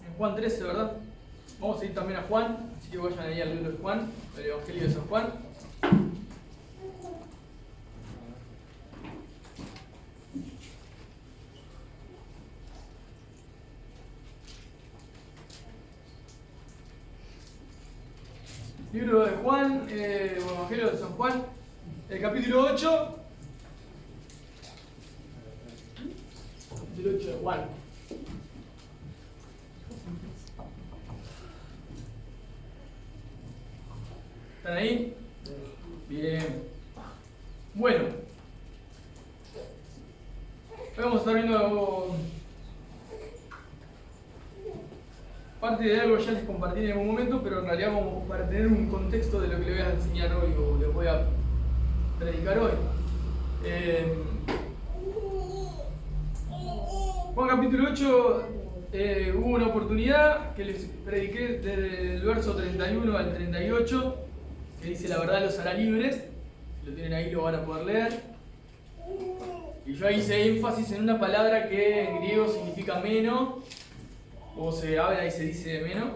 en Juan 13, ¿verdad? Vamos a ir también a Juan, así que vayan ahí al libro de Juan, el Evangelio de San Juan. Libro de Juan, Evangelio de San Juan, el capítulo 8. Capítulo 8 de Juan. ¿Están ahí? Bien. Bueno. Hoy vamos a estar viendo parte de algo que ya les compartí en algún momento, pero en realidad vamos para tener un contexto de lo que les voy a enseñar hoy o les voy a predicar hoy. Juan capítulo 8, hubo una oportunidad que les prediqué desde el verso 31 al 38, que dice: la verdad los hará libres. Si lo tienen ahí lo van a poder leer. Y yo ahí hice énfasis en una palabra que en griego significa meno, o se habla y se dice meno,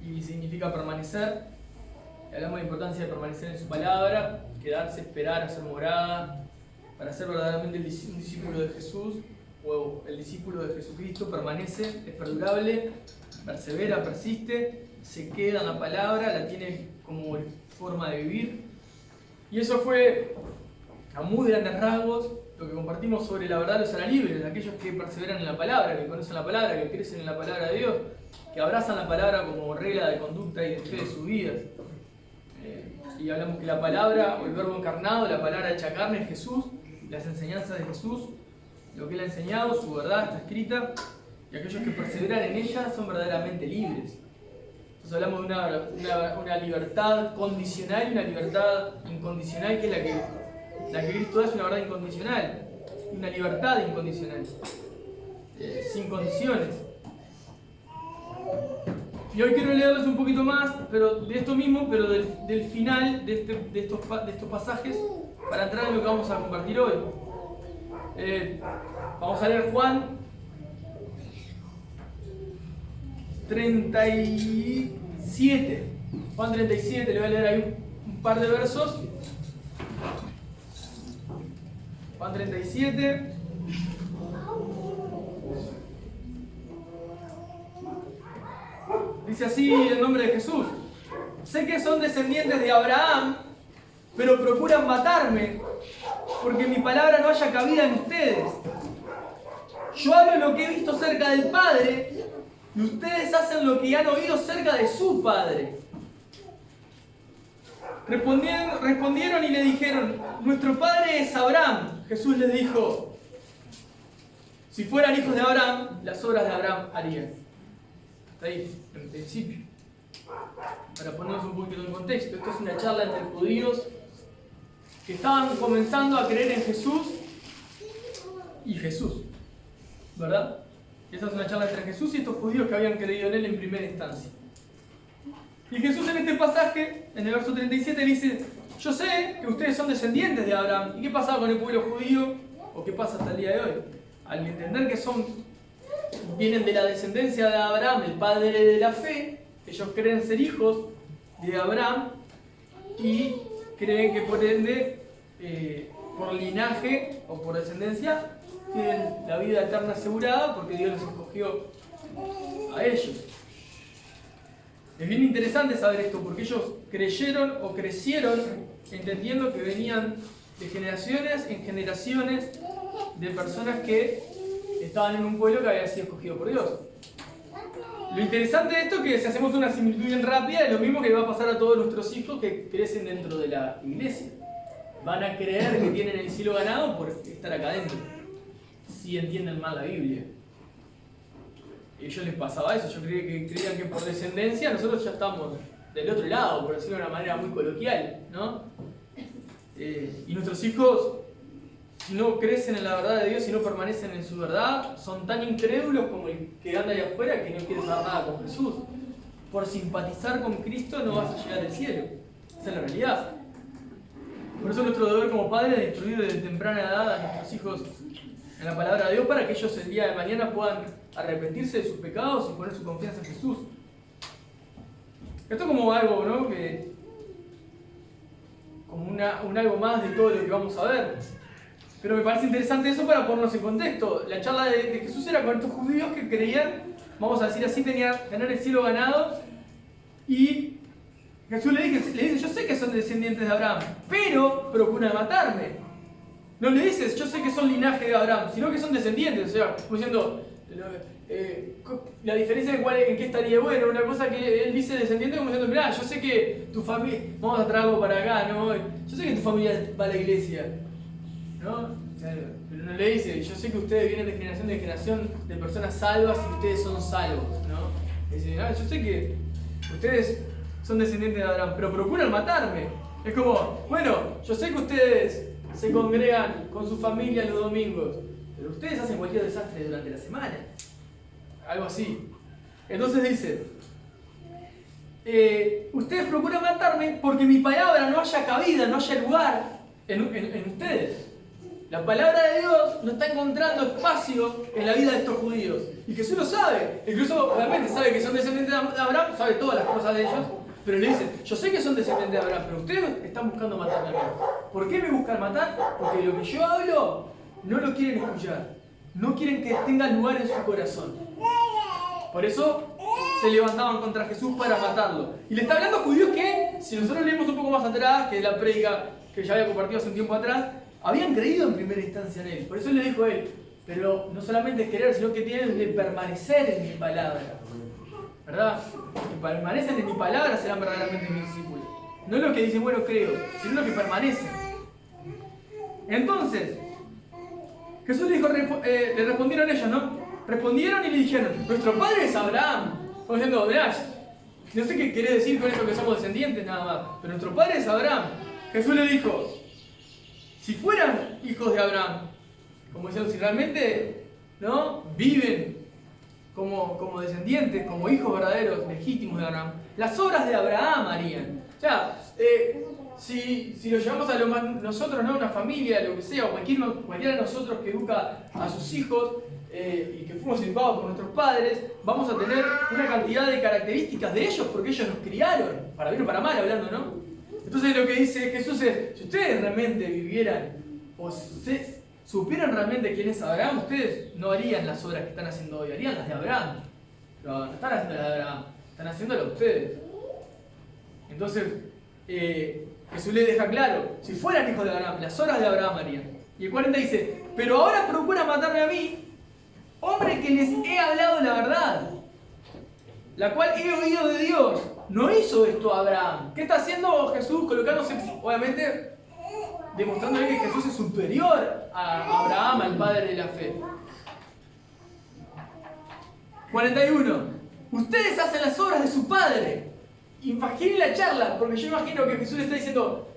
y significa permanecer. Y hablamos de la importancia de permanecer en su palabra, quedarse, esperar, hacer morada, para ser verdaderamente un discípulo de Jesús, o el discípulo de Jesucristo. Permanece, es perdurable, persevera, persiste, se queda en la palabra, la tiene como forma de vivir. Y eso fue, a muy grandes rasgos, lo que compartimos sobre la verdad los hará libres, aquellos que perseveran en la palabra, que conocen la palabra, que crecen en la palabra de Dios, que abrazan la palabra como regla de conducta y de fe de sus vidas. Y hablamos que la palabra, o el verbo encarnado, la palabra hecha carne es Jesús, las enseñanzas de Jesús, lo que Él ha enseñado, su verdad está escrita, y aquellos que perseveran en ella son verdaderamente libres. Entonces hablamos de una libertad condicional y una libertad incondicional, que es la que Cristo da, es una verdad incondicional, una libertad incondicional, sin condiciones. Y hoy quiero leerles un poquito más, pero de esto mismo, pero del final de estos pasajes, para entrar en lo que vamos a compartir hoy. Vamos a leer Juan 37. Juan 37, le voy a leer ahí un par de versos. Juan 37. Dice así el nombre de Jesús: sé que son descendientes de Abraham, pero procuran matarme, porque mi palabra no haya cabida en ustedes. Yo hablo lo que he visto cerca del Padre, y ustedes hacen lo que han oído cerca de su Padre. Respondieron y le dijeron: nuestro padre es Abraham. Jesús les dijo: si fueran hijos de Abraham, las obras de Abraham harían. Está ahí, en principio. Para ponernos un poquito en contexto, esto es una charla entre judíos que estaban comenzando a creer en Jesús y Jesús, ¿verdad? Esa es una charla entre Jesús y estos judíos que habían creído en Él en primera instancia. Y Jesús en este pasaje, en el verso 37, dice: yo sé que ustedes son descendientes de Abraham. ¿Y qué pasaba con el pueblo judío? ¿O qué pasa hasta el día de hoy? Al entender que vienen de la descendencia de Abraham, el padre de la fe, ellos creen ser hijos de Abraham y creen que por ende, por linaje o por descendencia, tienen la vida eterna asegurada porque Dios los escogió a ellos. Es bien interesante saber esto, porque ellos creyeron o crecieron entendiendo que venían de generaciones en generaciones de personas que estaban en un pueblo que había sido escogido por Dios. Lo interesante de esto es que si hacemos una similitud bien rápida, es lo mismo que va a pasar a todos nuestros hijos que crecen dentro de la iglesia. Van a creer que tienen el cielo ganado por estar acá adentro, si entienden mal la Biblia. A ellos les pasaba eso, creían que por descendencia nosotros ya estamos del otro lado, por decirlo de una manera muy coloquial, ¿no? Y nuestros hijos, si no crecen en la verdad de Dios y no permanecen en su verdad, son tan incrédulos como el que anda allá afuera que no quiere saber nada con Jesús. Por simpatizar con Cristo no vas a llegar al cielo. Esa es la realidad. Por eso nuestro deber como padres es instruir desde temprana edad a nuestros hijos en la palabra de Dios, para que ellos el día de mañana puedan arrepentirse de sus pecados y poner su confianza en Jesús. Esto es como algo, ¿no? Como un algo más de todo lo que vamos a ver. Pero me parece interesante eso para ponernos en contexto. La charla de Jesús era con estos judíos que creían, vamos a decir así, tener el cielo ganado. Y Jesús le dice, yo sé que son descendientes de Abraham, pero procuran matarme. No le dices, yo sé que son linaje de Abraham, sino que son descendientes. O sea, como diciendo, la diferencia en qué estaría bueno. Una cosa que él dice descendiente, como diciendo, mirá, yo sé que tu familia, vamos a traer algo para acá, ¿no? Yo sé que tu familia va a la iglesia, ¿no? Pero no le dice, yo sé que ustedes vienen de generación de personas salvas y ustedes son salvos, ¿no? Dice, yo sé que ustedes son descendientes de Abraham, pero procuran matarme. Es como, bueno, yo sé que ustedes se congregan con su familia los domingos, pero ustedes hacen cualquier desastre durante la semana. Algo así. Entonces dice, ustedes procuran matarme porque mi palabra no haya cabida, no haya lugar en ustedes. La palabra de Dios no está encontrando espacio en la vida de estos judíos. Y Jesús lo sabe. Incluso, obviamente, sabe que son descendientes de Abraham, sabe todas las cosas de ellos, pero le dice, yo sé que son descendientes de Abraham, pero ustedes están buscando matarme a mí. ¿Por qué me buscan matar? Porque lo que yo hablo no lo quieren escuchar. No quieren que tenga lugar en su corazón. Por eso se levantaban contra Jesús para matarlo. Y le está hablando a judíos que, si nosotros leemos un poco más atrás, que es la prédica que ya había compartido hace un tiempo atrás, habían creído en primera instancia en él. Por eso le dijo a él, pero no solamente es querer, sino que tienen que permanecer en mi palabra. ¿Verdad? Los que permanecen en mi palabra serán verdaderamente mis discípulos. No es lo que dicen, bueno, creo, sino lo que permanecen. Entonces, Jesús le respondieron ellos, ¿no? Respondieron y le dijeron, nuestro padre es Abraham. Como diciendo, mirá, no sé qué querés decir con esto que somos descendientes nada más, pero nuestro padre es Abraham. Jesús le dijo, si fueran hijos de Abraham, como diciendo, si realmente, ¿no?, viven como descendientes, como hijos verdaderos, legítimos de Abraham, las obras de Abraham harían. O sea, si lo llevamos a lo más nosotros, ¿no?, una familia, lo que sea, o cualquiera de nosotros que educa a sus hijos y que fuimos educados por nuestros padres, vamos a tener una cantidad de características de ellos porque ellos nos criaron, para bien o para mal hablando, ¿no? Entonces lo que dice Jesús es, si ustedes realmente vivieran o supieran realmente quién es Abraham, ustedes no harían las obras que están haciendo hoy, harían las de Abraham. Pero no están haciendo las de Abraham, están haciéndolas ustedes. Entonces, Jesús les deja claro, si fueran hijos de Abraham, las obras de Abraham harían. Y el 40 dice, pero ahora procuran matarme a mí, hombre que les he hablado la verdad, la cual he oído de Dios. No hizo esto Abraham. ¿Qué está haciendo Jesús? Colocándose, obviamente, demostrándole que Jesús es superior a Abraham, al padre de la fe. 41. Ustedes hacen las obras de su padre. Imaginen la charla, porque yo imagino que Jesús le está diciendo,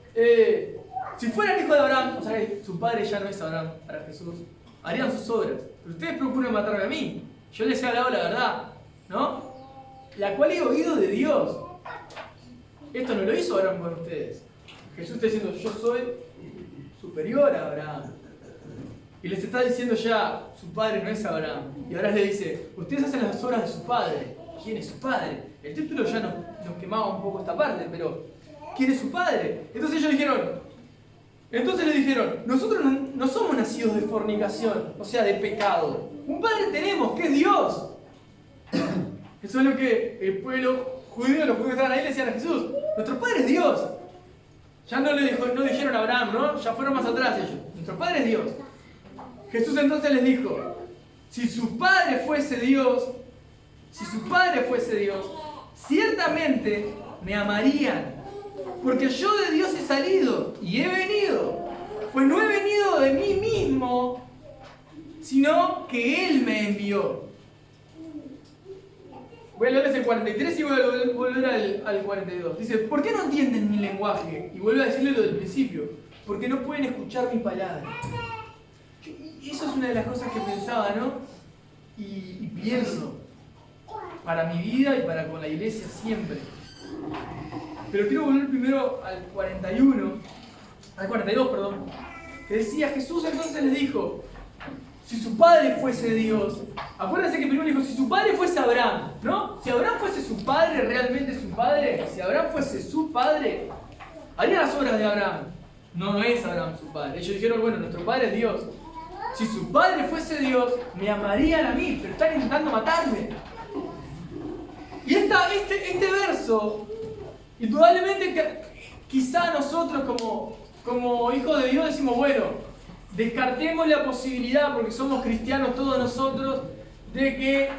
si fueran hijos de Abraham, o sea que su padre ya no es Abraham para Jesús, harían sus obras. Pero ustedes procuran matarme a mí. Yo les he hablado la verdad, ¿no? La cual he oído de Dios. Esto no lo hizo Abraham con ustedes. Jesús está diciendo, yo soy superior a Abraham. Y les está diciendo ya, su padre no es Abraham. Y ahora le dice, ustedes hacen las obras de su padre. ¿Quién es su padre? El título ya nos quemaba un poco esta parte, pero ¿quién es su padre? Entonces le dijeron, nosotros no somos nacidos de fornicación, o sea, de pecado. Un padre tenemos, que es Dios. Eso es lo que el pueblo judío, los judíos que estaban ahí, le decían a Jesús, nuestro padre es Dios. Ya no dijeron a Abraham, ¿no? Ya fueron más atrás ellos. Nuestro padre es Dios. Jesús entonces les dijo, si su padre fuese Dios, ciertamente me amarían, porque yo de Dios he salido y he venido, pues no he venido de mí mismo, sino que Él me envió. Voy a leerles el 43 y voy a volver al 42. Dice, ¿por qué no entienden mi lenguaje? Y vuelve a decirle lo del principio. Porque no pueden escuchar mi palabra. Y eso es una de las cosas que pensaba, ¿no? Y pienso para mi vida y para con la iglesia siempre. Pero quiero volver primero al 42, perdón. Que decía, Jesús entonces les dijo, si su padre fuese Dios, acuérdense que primero dijo, si su padre fuese Abraham, ¿no? Si Abraham fuese su padre, realmente su padre, si Abraham fuese su padre, haría las obras de Abraham. No, no es Abraham su padre. Ellos dijeron, bueno, nuestro padre es Dios. Si su padre fuese Dios, me amarían a mí, pero están intentando matarme. Y este verso, indudablemente, quizá nosotros como hijos de Dios decimos, bueno, descartemos la posibilidad, porque somos cristianos todos nosotros, de que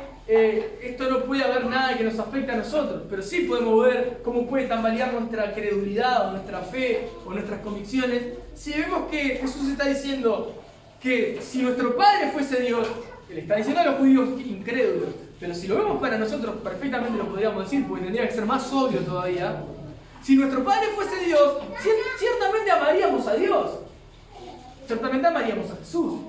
esto no puede haber nada que nos afecte a nosotros, pero sí podemos ver cómo puede tambalear nuestra credulidad o nuestra fe o nuestras convicciones si vemos que Jesús está diciendo que si nuestro Padre fuese Dios, Él está diciendo a los judíos incrédulos, pero si lo vemos para nosotros perfectamente lo podríamos decir, porque tendría que ser más obvio todavía. Si nuestro Padre fuese Dios, ciertamente amaríamos a Dios, ciertamente amaríamos a Jesús.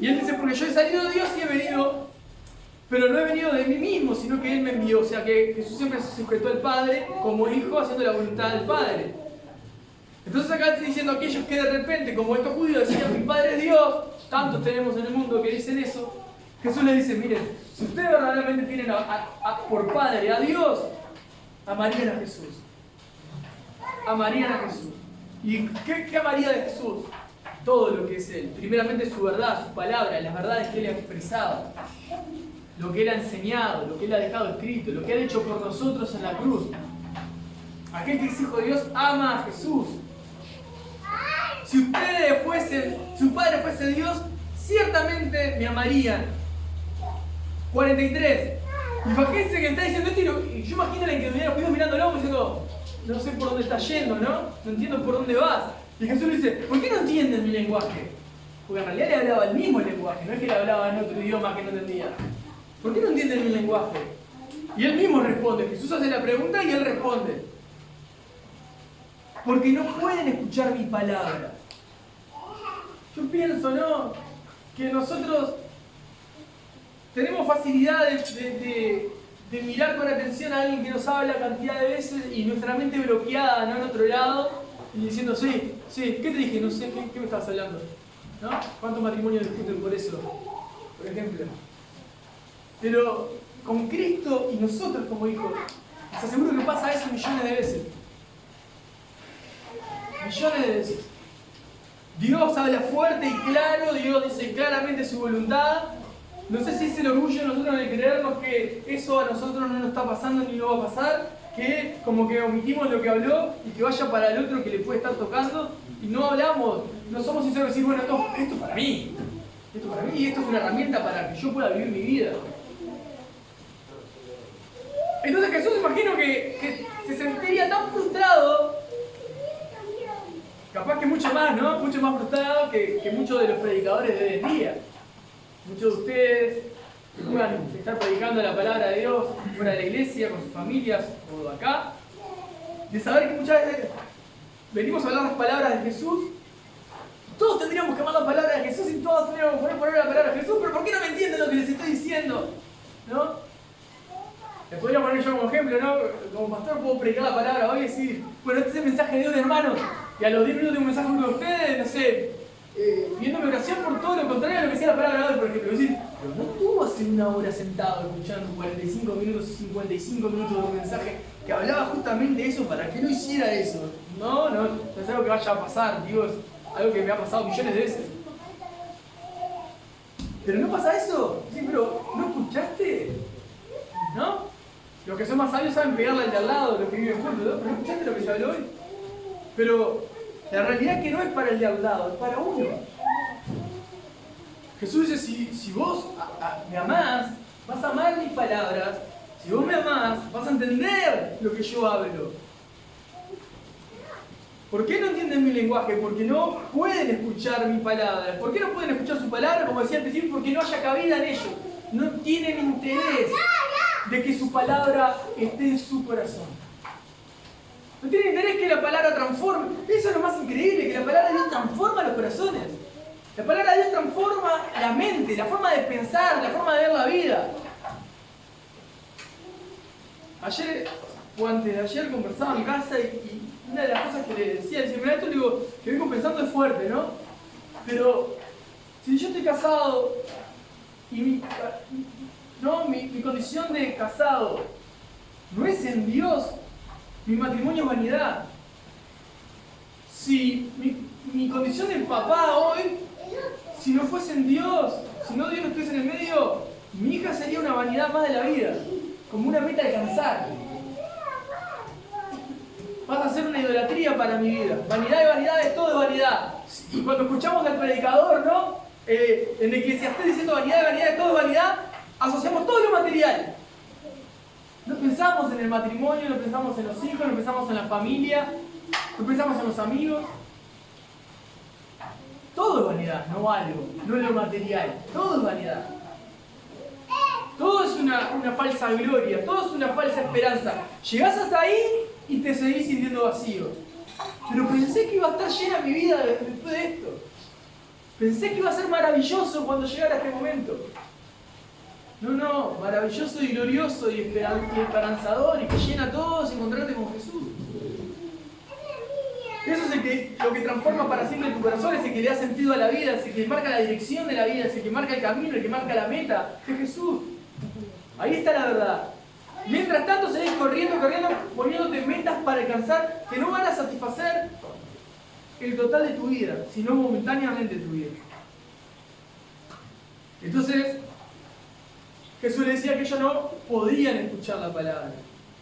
Y Él dice, porque yo he salido de Dios y he venido, pero no he venido de mí mismo, sino que Él me envió. O sea que Jesús siempre se sujetó al Padre como hijo, haciendo la voluntad del Padre. Entonces acá está diciendo a aquellos que de repente, como estos judíos decían, mi Padre es Dios, tantos tenemos en el mundo que dicen eso, Jesús les dice, miren, si ustedes verdaderamente tienen por Padre a Dios, amarían a Jesús. Amarían a Jesús. ¿Y qué amaría de Jesús? Todo lo que es Él. Primeramente su verdad, su palabra, las verdades que Él ha expresado, lo que Él ha enseñado, lo que Él ha dejado escrito, lo que ha hecho por nosotros en la cruz. Aquel que es hijo de Dios ama a Jesús. Si ustedes fuesen, si su Padre fuese Dios, ciertamente me amarían. 43. Imagínense que está diciendo esto y yo imagino la incredulidad de los judíos mirándolo diciendo, no sé por dónde está yendo, ¿no? No entiendo por dónde vas. Y Jesús le dice, ¿por qué no entienden mi lenguaje? Porque en realidad le hablaba el mismo lenguaje, no es que le hablaba en otro idioma que no entendía. ¿Por qué no entienden mi lenguaje? Y él mismo responde, Jesús hace la pregunta y él responde. Porque no pueden escuchar mi palabra. Yo pienso, ¿no? Que nosotros tenemos facilidad de mirar con atención a alguien que nos habla cantidad de veces y nuestra mente bloqueada, ¿no? En otro lado, y diciendo, sí, ¿qué te dije? No sé, ¿qué me estabas hablando? ¿No? ¿Cuántos matrimonios discuten por eso? Por ejemplo. Pero con Cristo y nosotros como hijos, les aseguro que pasa eso millones de veces. Millones de veces. Dios habla fuerte y claro, Dios dice claramente su voluntad. No sé si es el orgullo de nosotros de creernos que eso a nosotros no nos está pasando ni no va a pasar, que como que omitimos lo que habló y que vaya para el otro que le puede estar tocando y no hablamos, no somos sinceros de decir, bueno, esto para mí, y esto es una herramienta para que yo pueda vivir mi vida. Entonces Jesús, imagino que se sentiría tan frustrado, capaz que mucho más, ¿no? Mucho más frustrado que muchos de los predicadores de hoy en día. Muchos de ustedes que puedan estar predicando la palabra de Dios fuera de la iglesia, con sus familias o acá, de saber que muchas veces venimos a hablar las palabras de Jesús. Todos tendríamos que amar la palabra de Jesús y todos tendríamos que poner la palabra de Jesús, pero ¿por qué no me entienden lo que les estoy diciendo? ¿No? Les podría poner yo como ejemplo, ¿no? Como pastor puedo predicar la palabra hoy y decir, bueno, este es el mensaje de Dios, hermanos, y a los 10 minutos de un mensaje de ustedes, no sé, pidiéndome oración por todo lo contrario a lo que decía la palabra de hoy, por ejemplo, decir, pero no estuvo hace una hora sentado escuchando 45 minutos, 55 minutos de un mensaje que hablaba justamente de eso, para que no hiciera eso. No es algo que vaya a pasar, digo, es algo que me ha pasado millones de veces. Pero no pasa eso. Sí, pero ¿no escuchaste? ¿No? Los que son más sabios saben pegarle al de al lado, los que viven juntos, ¿no? Pero ¿no escuchaste lo que se habló hoy? Pero la realidad es que no es para el de al lado, es para uno. Jesús dice, si vos me amás, vas a amar mis palabras. Si vos me amás, vas a entender lo que yo hablo. ¿Por qué no entienden mi lenguaje? Porque no pueden escuchar mi palabra. ¿Por qué no pueden escuchar su palabra? Como decía al principio, porque no haya cabida en ellos. No tienen interés de que su palabra esté en su corazón. No tienen interés que la palabra transforme. Eso es lo más increíble, que la palabra de Dios transforma los corazones. La palabra de Dios transforma la mente, la forma de pensar, la forma de ver la vida. Ayer o antes de ayer conversaba en casa y una de las cosas que le decía, decía, mira, esto digo, que vengo pensando es fuerte, ¿no? Pero Si yo estoy casado y mi condición de casado no es en Dios, mi matrimonio es vanidad. Si mi condición de papá hoy, si no fuese en Dios, si no Dios no estuviese en el medio, mi hija sería una vanidad más de la vida, como una meta a alcanzar. Vas a ser una idolatría para mi vida. Vanidad y vanidades, todo es vanidad. Y cuando escuchamos al predicador, ¿no? En Eclesiastés diciendo vanidad y vanidades, todo es vanidad, asociamos todo lo material. No pensamos en el matrimonio, no pensamos en los hijos, no pensamos en la familia, no pensamos en los amigos. Todo es vanidad, no algo, no es lo material. Todo es vanidad. Todo es una falsa gloria, todo es una falsa esperanza. Llegás hasta ahí y te seguís sintiendo vacío. Pero pensé que iba a estar llena mi vida después de esto. Pensé que iba a ser maravilloso cuando llegara este momento. No, maravilloso y glorioso y esperanzador y que llena a todos encontrarte con Jesús. Eso es lo que transforma para siempre tu corazón, es el que le da sentido a la vida, es el que marca la dirección de la vida, es el que marca el camino, el que marca la meta, es Jesús. Ahí está la verdad. Mientras tanto seguís corriendo, poniéndote metas para alcanzar que no van a satisfacer el total de tu vida, sino momentáneamente tu vida. Entonces, Jesús le decía que ellos no podían escuchar la palabra.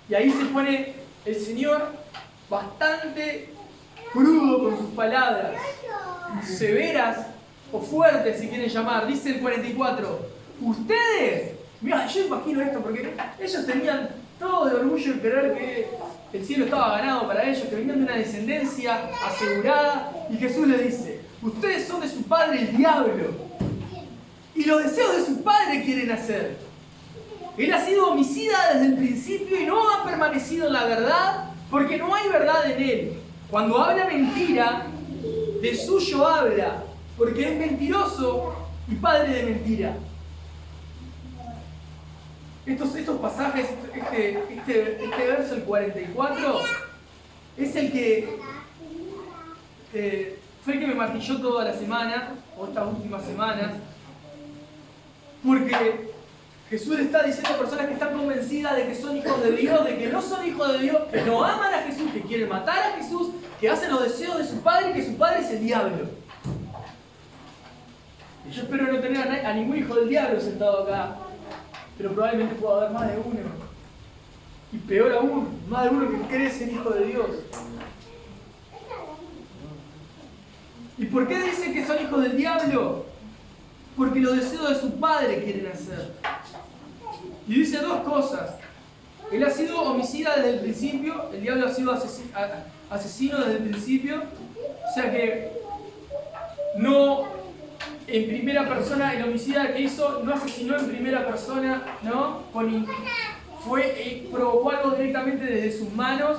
Y ahí se pone el Señor bastante crudo con sus palabras, severas o fuertes si quieren llamar. Dice el 44, ustedes, mira, yo imagino esto porque ellos tenían todo de orgullo y creer que el cielo estaba ganado para ellos, que venían de una descendencia asegurada, y Jesús les dice, ustedes son de su padre el diablo, y los deseos de su padre quieren hacer. Él ha sido homicida desde el principio y no ha permanecido en la verdad, porque no hay verdad en él. Cuando habla mentira, de suyo habla, porque es mentiroso y padre de mentira. Estos pasajes, este verso, el 44, es el que fue el que me martilló toda la semana, o estas últimas semanas, porque Jesús le está diciendo a personas que están convencidas de que son hijos de Dios, de que no son hijos de Dios, que no aman a Jesús, que quieren matar a Jesús, que hacen los deseos de su padre y que su padre es el diablo. Y yo espero no tener a ningún hijo del diablo sentado acá, pero probablemente pueda haber más de uno. Y peor aún, más de uno que cree ser hijo de Dios. ¿Y por qué dicen que son hijos del diablo? Porque los deseos de su padre quieren hacer. Y dice dos cosas. Él ha sido homicida desde el principio, el diablo ha sido asesino desde el principio, o sea que no en primera persona, el homicida que hizo no asesinó en primera persona, ¿no? Provocó algo directamente desde sus manos,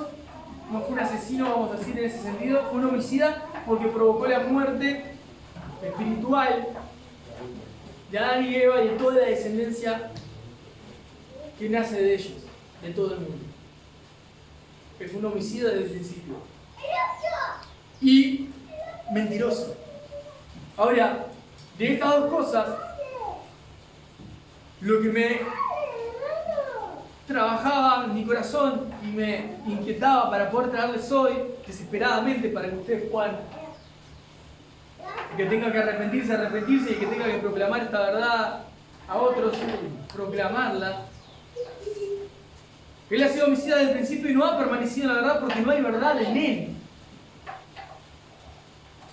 no fue un asesino, vamos a decir en ese sentido, fue un homicida porque provocó la muerte espiritual de Adán y Eva y de toda la descendencia que nace de ellos, de todo el mundo. Que fue un homicida desde el principio. Y mentiroso. Ahora, de estas dos cosas, lo que me trabajaba en mi corazón y me inquietaba para poder traerles hoy, desesperadamente, para que ustedes puedan, que tenga que arrepentirse y que tenga que proclamar esta verdad a otros, proclamarla. Él ha sido homicida desde el principio y no ha permanecido en la verdad porque no hay verdad en él.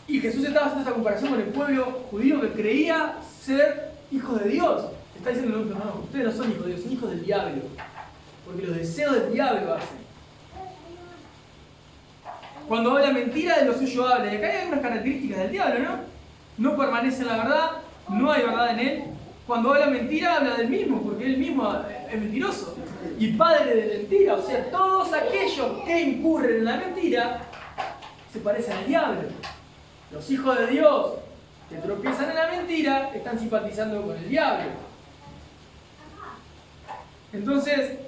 Y Jesús estaba haciendo esta comparación con el pueblo judío que creía ser hijos de Dios. Está diciendo, no, ustedes no son hijos de Dios, son hijos del diablo. Porque los deseos del diablo hacen. Cuando habla mentira, de lo suyo habla. Y acá hay algunas características del diablo, ¿no? No permanece en la verdad, no hay verdad en él. Cuando habla mentira, habla del mismo, porque él mismo es mentiroso. Y padre de mentira, o sea, todos aquellos que incurren en la mentira se parecen al diablo. Los hijos de Dios que tropiezan en la mentira están simpatizando con el diablo. Entonces,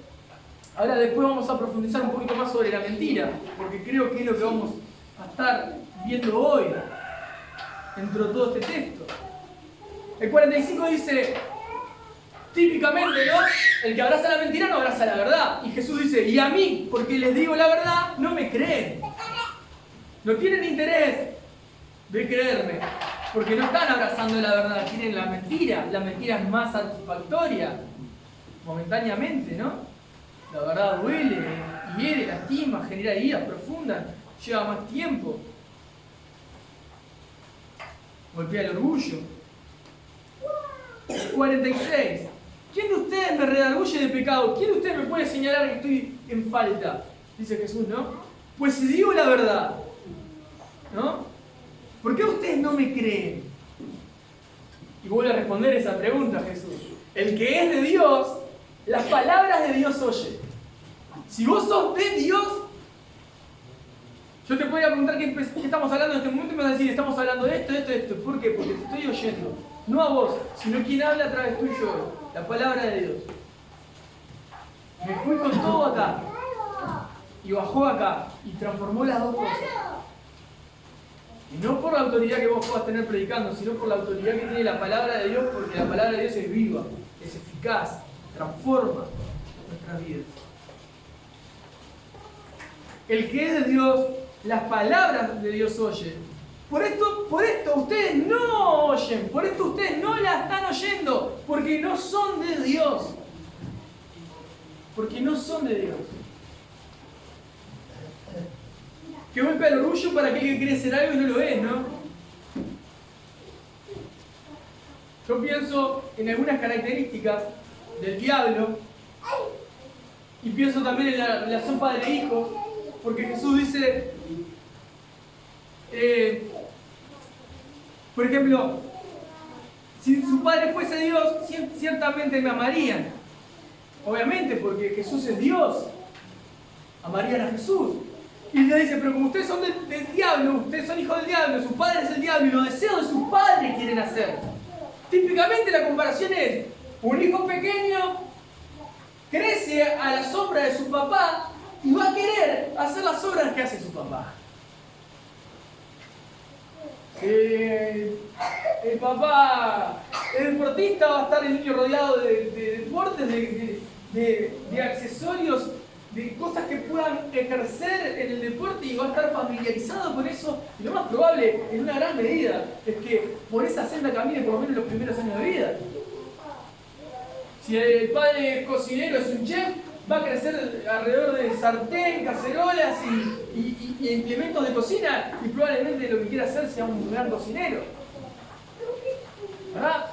ahora después vamos a profundizar un poquito más sobre la mentira, porque creo que es lo que vamos a estar viendo hoy dentro de todo este texto. El 45 dice, típicamente, ¿no? El que abraza la mentira no abraza la verdad. Y Jesús dice, y a mí, porque les digo la verdad, no me creen. No tienen interés de creerme, porque no están abrazando la verdad, quieren la mentira. La mentira es más satisfactoria, momentáneamente, ¿no? La verdad duele, hiere, lastima, genera heridas profundas, lleva más tiempo. Golpea el orgullo. 46. ¿Quién de ustedes me redarguye de pecado? ¿Quién de ustedes me puede señalar que estoy en falta? Dice Jesús, ¿no? Pues si digo la verdad, ¿no? ¿Por qué ustedes no me creen? Y vuelve a responder esa pregunta Jesús. El que es de Dios, las palabras de Dios oye. Si vos sos de Dios, yo te podría preguntar qué estamos hablando en este momento y me vas a decir, estamos hablando de esto, de esto. ¿Por qué? Porque te estoy oyendo. No a vos, sino quien habla a través tuyo, la palabra de Dios. Me fui con todo acá y bajó acá y transformó las dos cosas. Y no por la autoridad que vos puedas tener predicando, sino por la autoridad que tiene la palabra de Dios, porque la palabra de Dios es viva, es eficaz, transforma nuestras vidas. El que es de Dios, las palabras de Dios oye. Por esto ustedes no oyen, por esto ustedes no la están oyendo, porque no son de Dios. Porque no son de Dios. Que golpea el orgullo para aquel que quiere ser algo y no lo es, ¿no? Yo pienso en algunas características del diablo y pienso también en la sopa de hijos, porque Jesús dice, por ejemplo, si su padre fuese Dios, ciertamente me amarían. Obviamente, porque Jesús es Dios. Amarían a Jesús. Y le dice, pero como ustedes son del diablo, ustedes son hijos del diablo, su padre es el diablo y los deseos de su padre quieren hacer. Típicamente la comparación es, un hijo pequeño crece a la sombra de su papá y va a querer hacer las obras que hace su papá. El papá es deportista, va a estar el niño rodeado de deportes, de accesorios, de cosas que puedan ejercer en el deporte y va a estar familiarizado con eso. Y lo más probable, en una gran medida, es que por esa senda camine por lo menos los primeros años de vida. Si el padre cocinero es un chef, va a crecer alrededor de sartén, cacerolas y implementos de cocina y probablemente lo que quiera hacer sea un gran cocinero. ¿Verdad?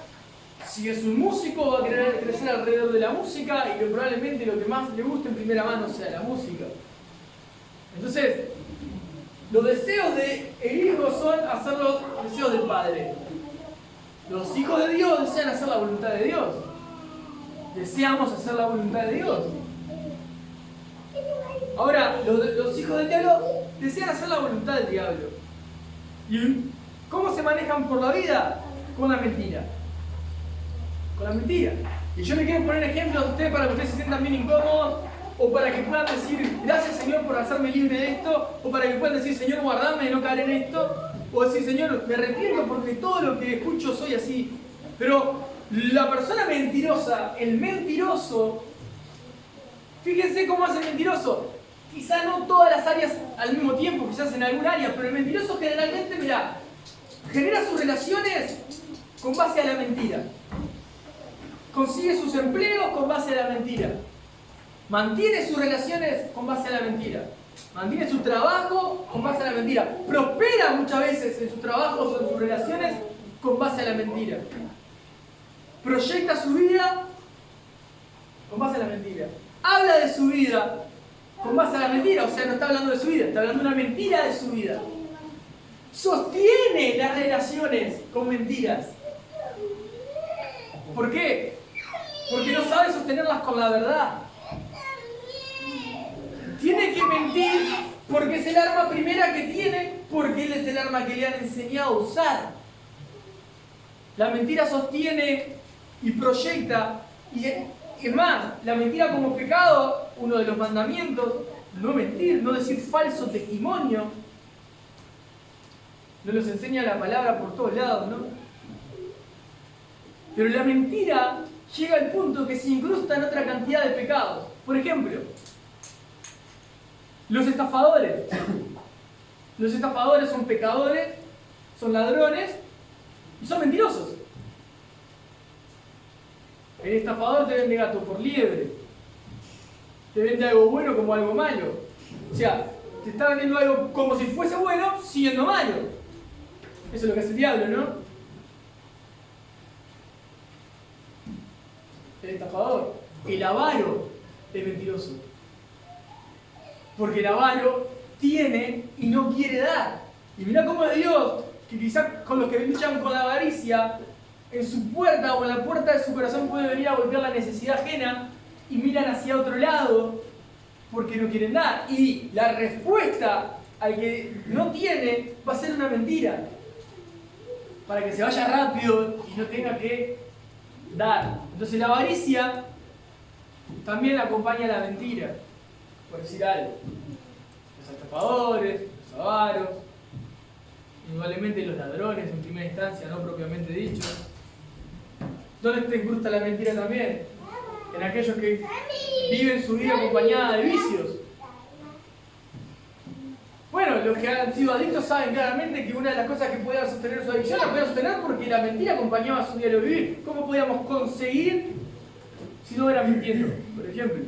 Si es un músico, va a querer crecer alrededor de la música y probablemente lo que más le guste en primera mano sea la música. Entonces, los deseos del hijo son hacer los deseos del padre. Los hijos de Dios desean hacer la voluntad de Dios. Deseamos hacer la voluntad de Dios. Ahora, los hijos del diablo desean hacer la voluntad del diablo. ¿Y cómo se manejan por la vida? Con la mentira. Con la mentira. Y yo le quiero poner ejemplos a ustedes para que ustedes se sientan bien incómodos, o para que puedan decir, gracias Señor por hacerme libre de esto, o para que puedan decir, Señor, guardame de no caer en esto, o decir, Señor, me arrepiento porque todo lo que escucho soy así. Pero la persona mentirosa, el mentiroso, fíjense cómo hace el mentiroso. Quizá no todas las áreas al mismo tiempo, quizás en algún área, pero el mentiroso generalmente, mirá, genera sus relaciones con base a la mentira. Consigue sus empleos con base a la mentira. Mantiene sus relaciones con base a la mentira. Mantiene su trabajo con base a la mentira. Prospera muchas veces en sus trabajos o en sus relaciones con base a la mentira. Proyecta su vida con base a la mentira. Habla de su vida con base a la mentira. O sea, no está hablando de su vida, está hablando de una mentira de su vida. Sostiene las relaciones con mentiras. ¿Por qué? Porque no sabe sostenerlas con la verdad. Tiene que mentir porque es el arma primera que tiene, porque él es el arma que le han enseñado a usar. La mentira sostiene y proyecta, y es más, la mentira como pecado, uno de los mandamientos, no mentir, no decir falso testimonio, nos los enseña la palabra por todos lados, ¿no? Pero la mentira llega al punto que se incrusta en otra cantidad de pecados. Por ejemplo, los estafadores. Los estafadores son pecadores, son ladrones y son mentirosos. El estafador te vende gato por liebre. Te vende algo bueno como algo malo. O sea, te está vendiendo algo como si fuese bueno, siendo malo. Eso es lo que hace el diablo, ¿no? El estafador. El avaro es mentiroso. Porque el avaro tiene y no quiere dar. Y mirá cómo es Dios, que quizás con los que luchan con la avaricia, en su puerta o en la puerta de su corazón puede venir a golpear la necesidad ajena y miran hacia otro lado porque no quieren dar. Y la respuesta al que no tiene va a ser una mentira. Para que se vaya rápido y no tenga que dar. Entonces la avaricia también acompaña a la mentira, por decir algo. Los estafadores, los avaros, indudablemente los ladrones en primera instancia, no propiamente dicho. ¿Dónde te incrusta la mentira también? En aquellos que viven su vida acompañada de vicios. Bueno, los que han sido adictos saben claramente que una de las cosas que podía sostener su adicción la podía sostener porque la mentira acompañaba su diario vivir. ¿Cómo podíamos conseguir si no era mintiendo, por ejemplo?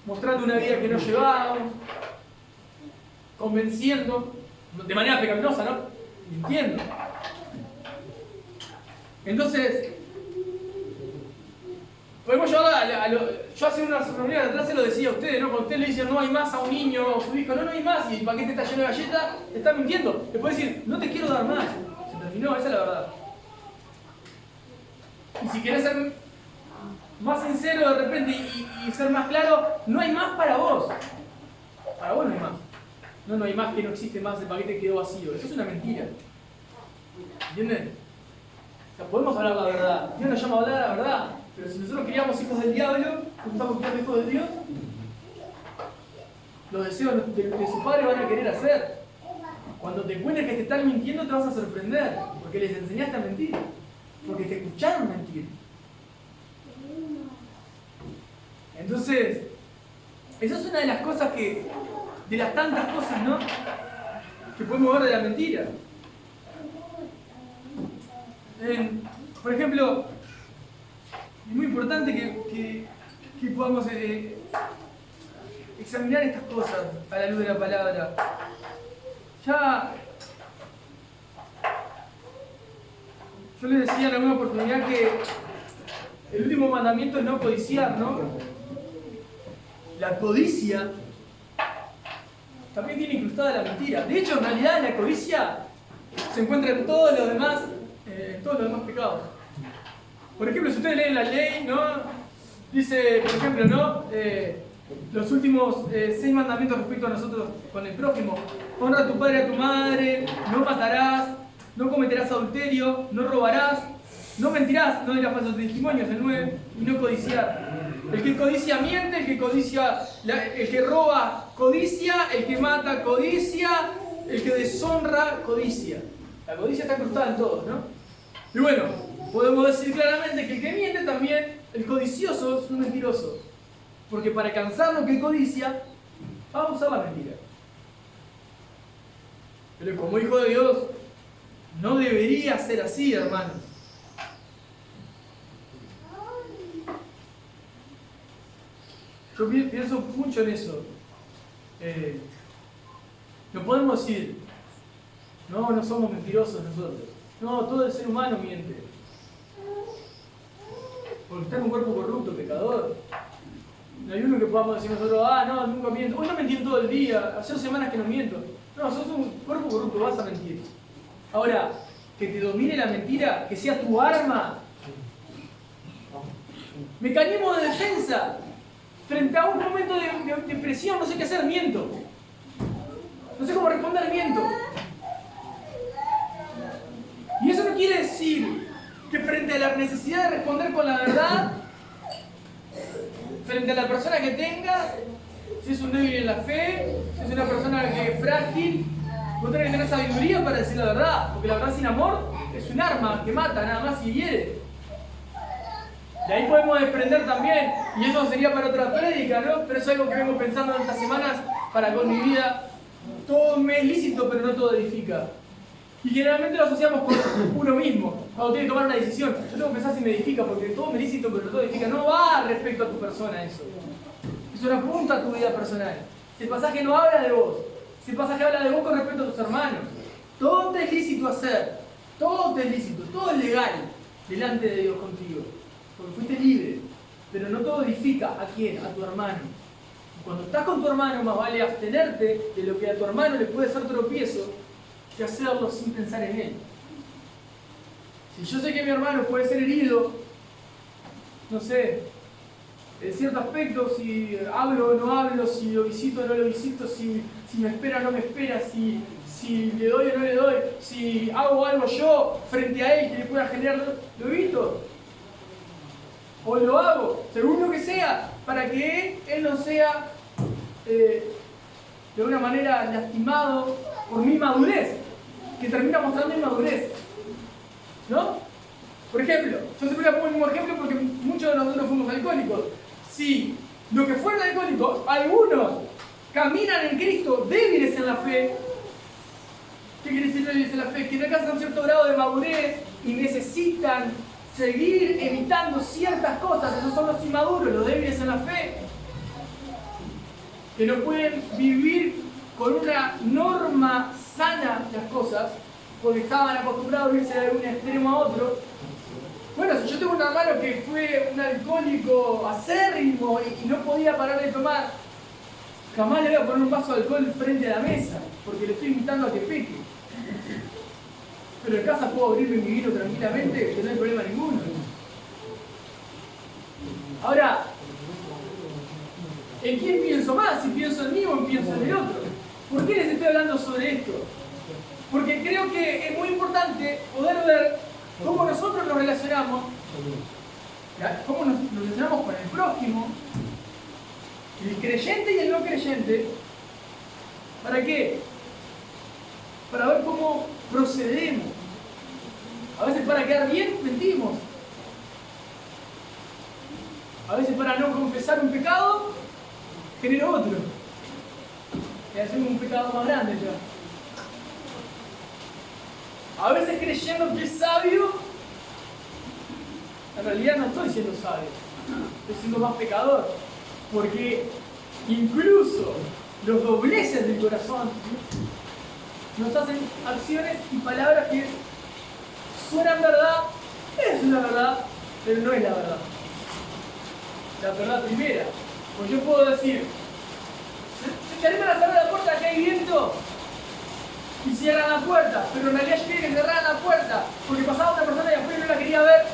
Mostrando una vida que no llevábamos, convenciendo, de manera pecaminosa, ¿no? Mintiendo. Entonces, podemos llevar yo hace unas reuniones atrás se lo decía a ustedes, ¿no? Cuando ustedes le dicen no hay más a un niño o a su hijo, no hay más, y el paquete está lleno de galletas, te está mintiendo. Le puede decir, no te quiero dar más. Se terminó, esa es la verdad. Y si querés ser más sincero de repente y ser más claro, no hay más para vos. Para vos no hay más. No hay más, que no existe más, el paquete quedó vacío. Eso es una mentira. ¿Entienden? O sea, podemos hablar la verdad. Dios nos llama a hablar la verdad. Pero si nosotros criamos hijos del diablo, ¿cómo estamos criando hijos de Dios? Los deseos de su padre van a querer hacer. Cuando te encuentres que te están mintiendo, te vas a sorprender. Porque les enseñaste a mentir. Porque te escucharon mentir. Entonces, esa es una de las cosas de las tantas cosas, ¿no? Que podemos ver de la mentira. Por ejemplo, es muy importante que podamos examinar estas cosas a la luz de la palabra. Ya, yo les decía en alguna oportunidad que el último mandamiento es no codiciar, ¿no? La codicia también tiene incrustada la mentira. De hecho, en realidad, la codicia se encuentra en todos los demás pecados. Por ejemplo, si ustedes leen la ley, ¿no? Dice, por ejemplo, ¿no? Los últimos 6 mandamientos respecto a nosotros con el prójimo. Honra a tu padre y a tu madre, no matarás, no cometerás adulterio, no robarás, no mentirás, no dirás falsos testimonios, el 9, y no codiciar. El que codicia miente, el que roba codicia, el que mata codicia, el que deshonra codicia. La codicia está incrustada en todos, ¿no? Y bueno, podemos decir claramente que el que miente también, el codicioso, es un mentiroso. Porque para alcanzar lo que codicia, va a usar la mentira. Pero como hijo de Dios, no debería ser así, hermanos. Yo pienso mucho en eso. No podemos decir, no somos mentirosos nosotros. No, todo el ser humano miente. Porque está en un cuerpo corrupto, pecador. No hay uno que podamos decir nosotros, no, nunca miento. Hoy no mentí en todo el día, hace 2 semanas que no miento. No, sos un cuerpo corrupto, vas a mentir. Ahora, que te domine la mentira, que sea tu arma. Mecanismo de defensa. Frente a un momento de presión, no sé qué hacer, miento. No sé cómo responder, miento. Y eso no quiere decir que frente a la necesidad de responder con la verdad, frente a la persona que tenga, si es un débil en la fe, si es una persona que es frágil, vos tenés que tener sabiduría para decir la verdad, porque la verdad sin amor es un arma que mata nada más y hiere. De ahí podemos desprender también, y eso sería para otra prédica, ¿no? Pero es algo que vengo pensando en estas semanas para con mi vida. Todo me es lícito, pero no todo edifica. Y generalmente lo asociamos con uno mismo, cuando tiene que tomar una decisión. Yo tengo que pensar si me edifica, porque todo me es lícito, pero no todo edifica. No va respecto a tu persona eso. Eso no apunta a tu vida personal. Si el pasaje no habla de vos, si el pasaje habla de vos con respecto a tus hermanos, todo te es lícito hacer, todo te es lícito, todo es legal delante de Dios contigo. Porque fuiste libre, pero no todo edifica. ¿A quién? A tu hermano. Cuando estás con tu hermano, más vale abstenerte de lo que a tu hermano le puede ser tropiezo que hacerlo sin pensar en él. Si yo sé que mi hermano puede ser herido, no sé, en cierto aspecto, si hablo o no hablo, si lo visito o no lo visito, si me espera o no me espera, si le doy o no le doy, si hago algo yo frente a él que le pueda generar, lo evito. O lo hago, según lo que sea, para que él no sea de una manera lastimado por mi madurez, que termina mostrando inmadurez. ¿No? Por ejemplo, yo siempre le pongo el mismo ejemplo porque muchos de nosotros fuimos alcohólicos. Si los que fueron alcohólicos, algunos caminan en Cristo débiles en la fe, ¿qué quiere decir débiles en la fe? Que no alcanzan un cierto grado de madurez y necesitan seguir evitando ciertas cosas. Esos son los inmaduros, los débiles en la fe, que no pueden vivir con una norma sana las cosas porque estaban acostumbrados a irse de un extremo a otro. Bueno, si yo tengo un hermano que fue un alcohólico acérrimo y no podía parar de tomar, jamás le voy a poner un vaso de alcohol frente a la mesa porque le estoy invitando a que peque. Pero en casa puedo abrirme mi vino tranquilamente, que no hay problema ninguno. Ahora, ¿en quién pienso más? ¿Si pienso en mí o pienso en el otro? ¿Por qué les estoy hablando sobre esto? Porque creo que es muy importante poder ver cómo nosotros nos relacionamos, cómo nos relacionamos con el prójimo, el creyente y el no creyente. ¿Para qué? Para ver cómo procedemos. A veces para quedar bien mentimos. A veces para no confesar un pecado, genero otro. Y hacemos un pecado más grande ya. A veces creyendo que es sabio, en realidad no estoy siendo sabio. Estoy siendo más pecador. Porque incluso los dobleces del corazón nos hacen acciones y palabras que suenan verdad, es una verdad, pero no es la verdad. La verdad primera. Pues yo puedo decir, se animan a cerrar la puerta, que hay viento, y cierran la puerta, pero en realidad yo quería que cerraran la puerta, porque pasaba una persona y afuera y no la quería ver.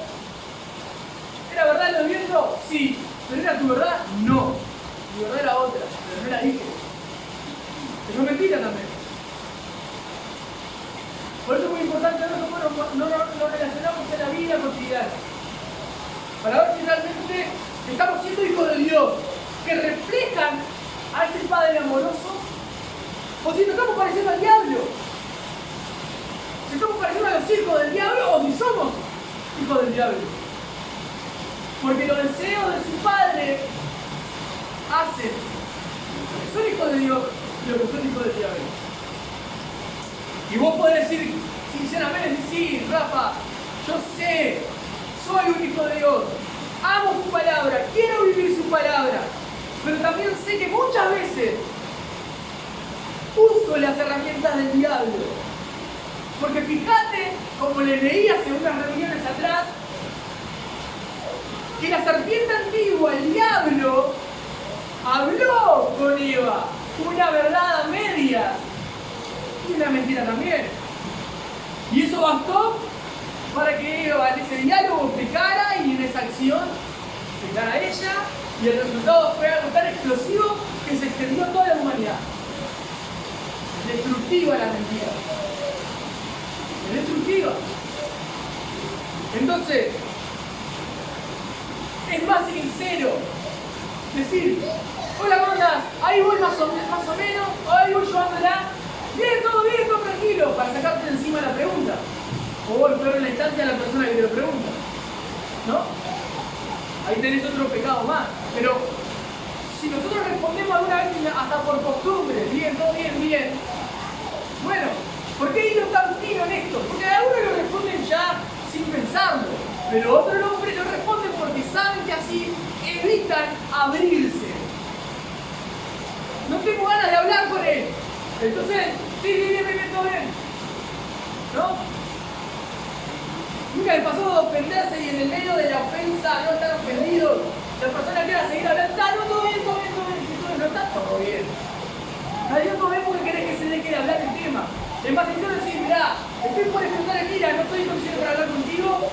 ¿Era verdad lo del viento? Sí. ¿Pero era tu verdad? No. Mi verdad era otra, pero no la dije. Eso es mentira también. Por eso es muy importante ver cómo nos relacionamos en la vida cotidiana. Para ver si realmente estamos siendo hijos de Dios, que reflejan a ese Padre amoroso, o si nos estamos pareciendo al diablo. Si estamos pareciendo a los hijos del diablo, o si somos hijos del diablo. Porque los deseos de su Padre hacen que son hijos de Dios y los que son hijos del diablo. Y vos podés decir sinceramente, sí, Rafa, yo sé, soy un hijo de Dios, amo su palabra, quiero vivir su palabra, pero también sé que muchas veces uso las herramientas del diablo. Porque fíjate, como le leí hace unas reuniones atrás, que la serpiente antigua, el diablo, habló con Eva una verdad a medias y una mentira también. Y eso bastó para que Eva en ese diálogo pecara y en esa acción pecara ella, y el resultado fue algo tan explosivo que se extendió a toda la humanidad. Destructiva la mentira. Es destructiva. Entonces, es más sincero decir, hola, ¿cómo andás? Ahí voy más o menos, ahí voy llevándola. Bien, todo tranquilo, para sacarte de encima la pregunta. O el peor en la instancia a la persona que te lo pregunta. ¿No? Ahí tenés otro pecado más. Pero si nosotros respondemos alguna vez hasta por costumbre, bien, todo bien, bien. Bueno, ¿por qué ellos tan fino en esto? Porque algunos lo responden ya sin pensarlo. Pero otros hombres lo responden porque saben que así evitan abrirse. No tengo ganas de hablar con él. Entonces, sí, bien, todo bien. ¿No? Nunca les pasó ofenderse y en el medio de la ofensa no estar ofendidos. La persona quiera seguir hablando, no, todo bien, no está todo bien. Nadie todo bien porque querés que se deje de hablar el tema. Es más sencillo decir, mirá, estoy por explotar el mira, no estoy en condiciones para hablar contigo.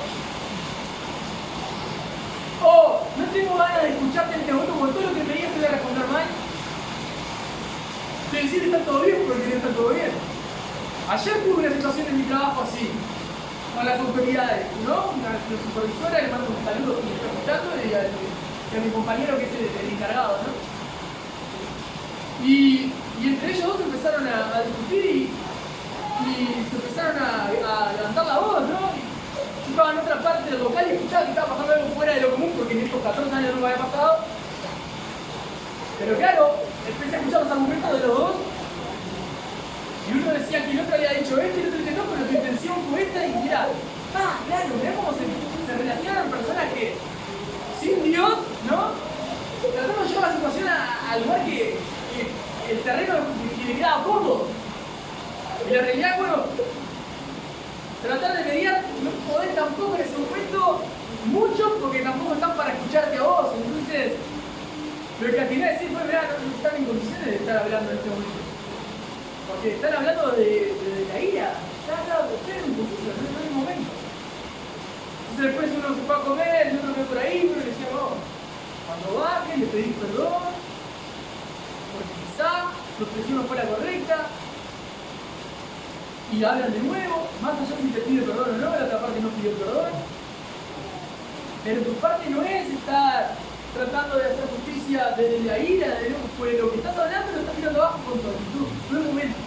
O no tengo ganas de escucharte en este momento porque todo lo que me digas te voy a responder mal. Te decir está todo bien porque no está todo bien. Ayer tuve una situación en mi trabajo así, con las autoridades, ¿no? La supervisora, le mando un saludo si me está escuchando, y a mi compañero que es el encargado, ¿no? Y entre ellos dos empezaron a discutir y se empezaron a levantar la voz, ¿no? Yo estaba en otra parte del local y escuchaba que estaba pasando algo fuera de lo común porque en estos 14 años no me había pasado. Pero claro, empecé a escuchar los argumentos de los dos y uno decía que el otro había dicho esto y el otro decía no, pero tu intención fue esta y mirá, claro, mirá cómo se relacionan personas que sin Dios, ¿no? Tratando de llevar la situación al lugar que el terreno que le quedaba cómodo. Y la realidad, bueno, tratar de mediar, no podés tampoco en ese momento mucho porque tampoco están para escucharte a vos. Entonces, lo que al final decir fue, mirá, no están en condiciones de estar hablando en este momento. Porque están hablando de la ira. Esperen un poquito, no es el momento. Entonces después uno se fue a comer, el otro quedó por ahí, pero le decía, no, cuando bajes le pedís perdón, porque quizá tu expresión no fue la correcta, y hablan de nuevo, más allá si te pide perdón o no, la otra parte no pidió perdón. Pero tu parte no es estar tratando de hacer justicia desde la ira, pues lo que estás hablando lo estás tirando abajo con tu actitud, no es el momento.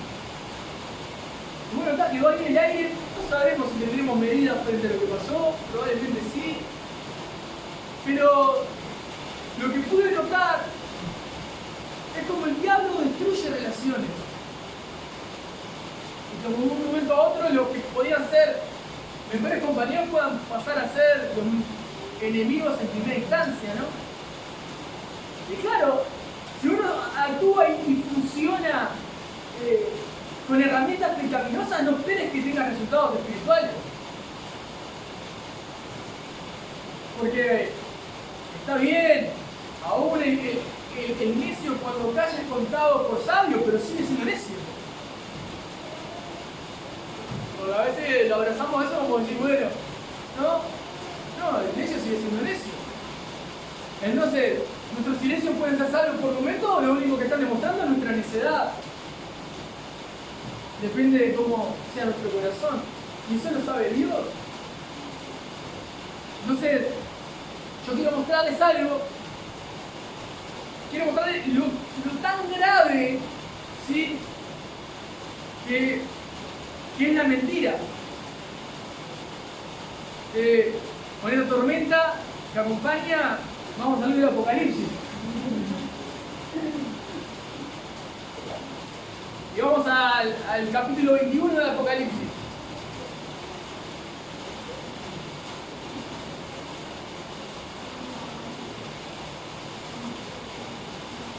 Y bueno, está, quedó ahí en el aire, no sabemos si tendremos medidas frente a lo que pasó, probablemente sí. Pero lo que pude notar es como el diablo destruye relaciones. Y como de un momento a otro los que podían ser mejores compañeros puedan pasar a ser los enemigos en primera instancia, ¿no? Y claro, si uno actúa y funciona con herramientas pecaminosas, no esperes que tenga resultados espirituales. Porque está bien, aún el necio cuando calla es contado por sabio, pero sigue siendo necio. Porque a veces lo abrazamos a eso como decir, bueno, no, el necio sigue siendo necio. Entonces, nuestros silencios pueden ser salvos por momentos, lo único que están demostrando es nuestra necedad. Depende de cómo sea nuestro corazón. Y eso lo sabe Dios. Entonces, yo quiero mostrarles algo. Quiero mostrarles lo tan grave, ¿sí? que es la mentira. Con esta tormenta que acompaña, vamos a salir del Apocalipsis. Y vamos al capítulo 21 del Apocalipsis.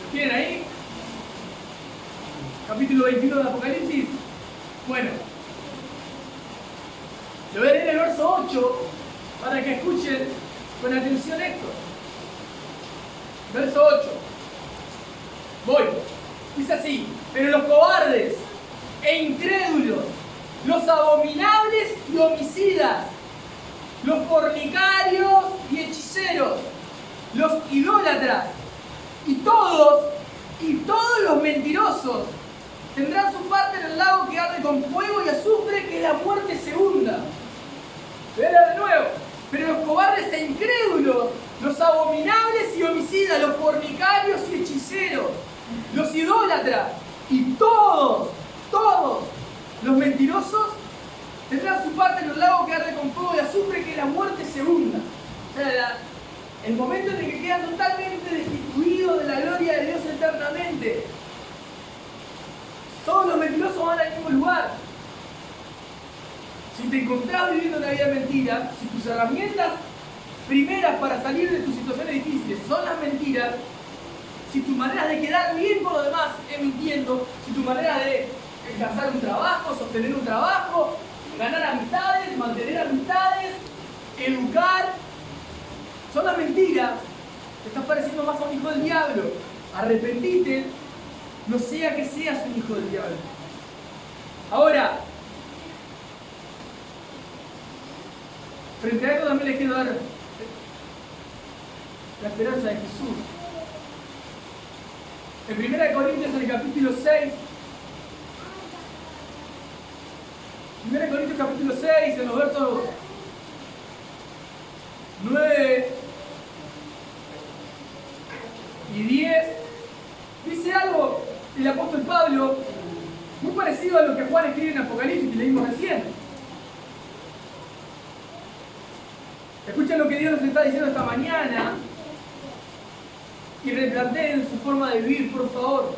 ¿Lo tienen ahí? Capítulo 21 del Apocalipsis. Bueno, lo voy a leer en el verso 8 para que escuchen con atención esto. Verso 8. Voy. Dice así: pero los cobardes e incrédulos, los abominables y homicidas, los fornicarios y hechiceros, los idólatras y todos los mentirosos tendrán su parte en el lago que arde con fuego y azufre, que la muerte segunda. Verá de nuevo. Pero los cobardes e incrédulos, los abominables y homicidas, los fornicarios y hechiceros, los idólatras y todos los mentirosos tendrán su parte en el lago la muerte se hunda. O sea, el momento en el que quedan totalmente destituidos de la gloria de Dios eternamente. Todos los mentirosos van al mismo lugar. Si te encontrás viviendo una vida de mentira, si tus herramientas primeras para salir de tus situaciones difíciles son las mentiras, si tu manera de quedar bien con los demás es mintiendo, si tu manera de alcanzar un trabajo, sostener un trabajo, ganar amistades, mantener amistades, educar, son las mentiras, te estás pareciendo más a un hijo del diablo. Arrepentite, no sea que seas un hijo del diablo. Ahora, frente a esto también les quiero dar la esperanza de Jesús. En 1 Corintios, en el capítulo 6, 1 Corintios capítulo 6, en los versos 9 y 10, dice algo el apóstol Pablo muy parecido a lo que Juan escribe en Apocalipsis, que leímos recién. Escuchen lo que Dios nos está diciendo esta mañana y replanteen su forma de vivir, por favor.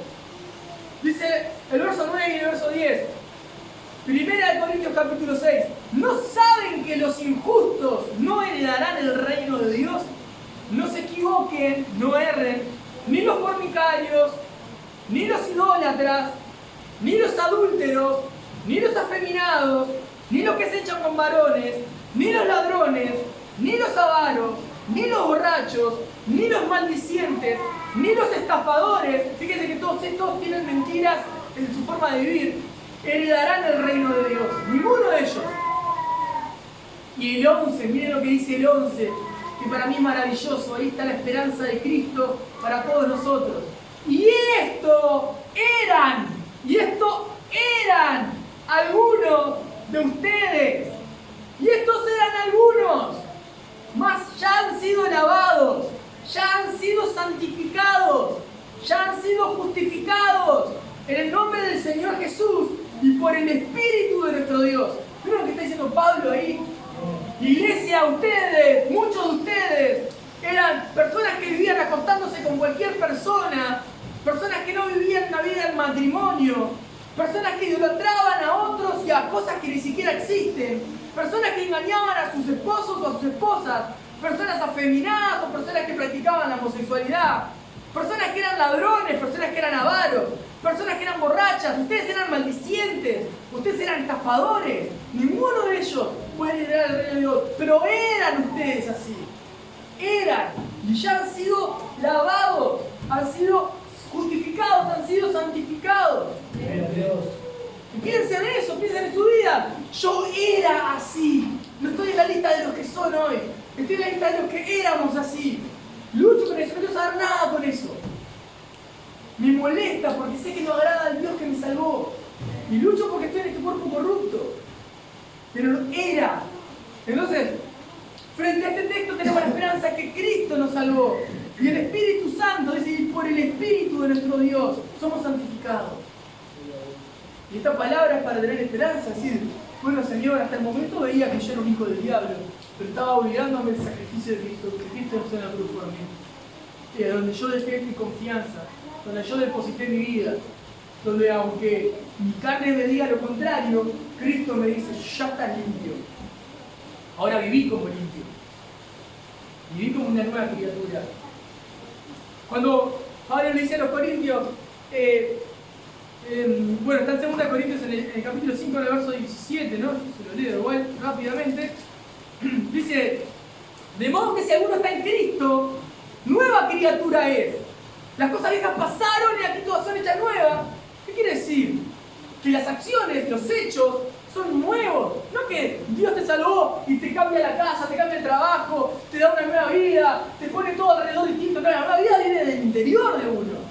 Dice el verso 9 y el verso 10. 1 Corintios capítulo 6. ¿No saben que los injustos no heredarán el reino de Dios? No se equivoquen, no erren, ni los fornicarios, ni los idólatras, ni los adúlteros, ni los afeminados, ni los que se echan con varones, ni los ladrones, ni los avaros, ni los borrachos, ni los maldicientes, ni los estafadores, fíjense que todos estos tienen mentiras en su forma de vivir, heredarán el reino de Dios. Ninguno de ellos. Y el 11, miren lo que dice el 11, que para mí es maravilloso. Ahí está la esperanza de Cristo para todos nosotros. Y esto eran algunos de ustedes. Y estos eran algunos. Mas ya han sido lavados, ya han sido santificados, ya han sido justificados en el nombre del Señor Jesús y por el Espíritu de nuestro Dios. ¿Miren lo que está diciendo Pablo ahí? Iglesia, ustedes, muchos de ustedes, eran personas que vivían acostándose con cualquier persona, personas que no vivían una vida en matrimonio, personas que idolatraban a otros y a cosas que ni siquiera existen, personas que engañaban a sus esposos o a sus esposas, personas afeminadas o personas que practicaban la homosexualidad, personas que eran ladrones, personas que eran avaros, personas que eran borrachas, ustedes eran maldicientes, ustedes eran estafadores. Ninguno de ellos puede heredar el reino de Dios, pero eran ustedes así. Eran, y ya han sido lavados, han sido justificados, han sido santificados. Y piensen en eso, piensen en su vida. Yo era así. No estoy en la lista de los que son hoy. Estoy en la lista de los que éramos así. Lucho con eso, no quiero saber nada con eso. Me molesta porque sé que no agrada al Dios que me salvó. Y lucho porque estoy en este cuerpo corrupto. Pero era. Entonces, frente a este texto tenemos la esperanza que Cristo nos salvó. Y el Espíritu Santo, es decir, por el Espíritu de nuestro Dios, somos santificados. Y esta palabra es para tener esperanza, es decir, bueno Señor, hasta el momento veía que yo era un hijo del diablo, pero estaba obligándome el sacrificio de Cristo, que Cristo no en la cruz por mí. Donde yo dejé mi confianza, donde yo deposité mi vida, donde aunque mi carne me diga lo contrario, Cristo me dice, ya estás limpio. Ahora viví como limpio. Viví como una nueva criatura. Cuando Pablo le dice a los corintios, bueno, está en 2 Corintios en el capítulo 5, en el verso 17, ¿no? Se lo leo igual rápidamente. Dice, de modo que si alguno está en Cristo, nueva criatura es. Las cosas viejas pasaron y aquí todas son hechas nuevas. ¿Qué quiere decir? Que las acciones, los hechos, son nuevos. No que Dios te salvó y te cambia la casa, te cambia el trabajo, te da una nueva vida, te pone todo alrededor distinto. No, la nueva vida viene del interior de uno.